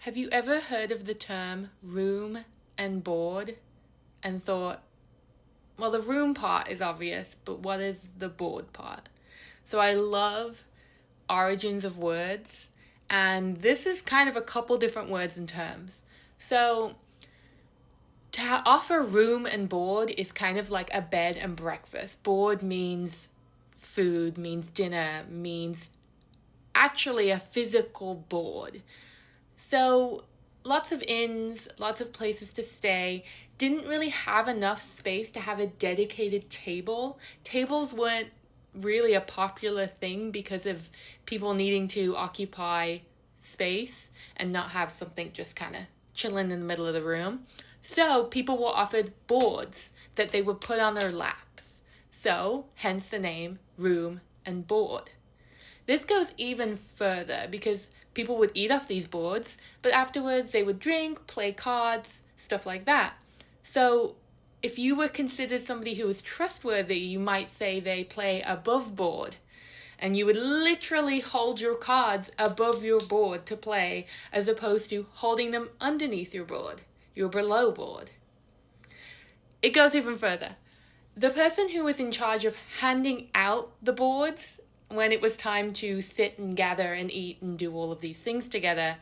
Have you ever heard of the term room and board and thought, well, the room part is obvious, but what is the board part? So I love origins of words, and this is kind of a couple different words and terms. So to offer room and board is kind of like a bed and breakfast. Board means food, means dinner, means actually a physical board. So lots of inns, lots of places to stay, didn't really have enough space to have a dedicated table. Tables weren't really a popular thing because of people needing to occupy space and not have something just kind of chilling in the middle of the room. So people were offered boards that they would put on their laps. So hence the name room and board. This goes even further because people would eat off these boards, but afterwards they would drink, play cards, stuff like that. So if you were considered somebody who was trustworthy, you might say they play above board. And you would literally hold your cards above your board to play, as opposed to holding them underneath your board, your below board. It goes even further. The person who was in charge of handing out the boards when it was time to sit and gather and eat and do all of these things together,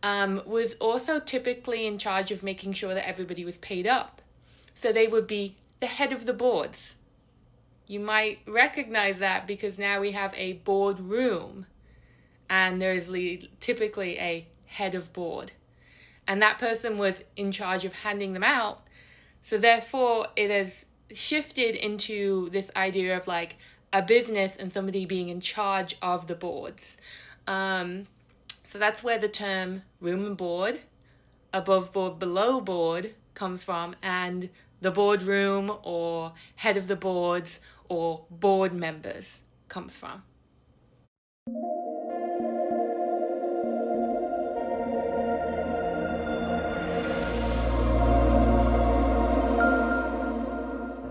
was also typically in charge of making sure that everybody was paid up. So they would be the head of the boards. You might recognize that because now we have a board room and there's typically a head of board. And that person was in charge of handing them out. So therefore it has shifted into this idea of like a business and somebody being in charge of the boards. So that's where the term room and board, above board, below board comes from, and the boardroom or head of the boards or board members comes from.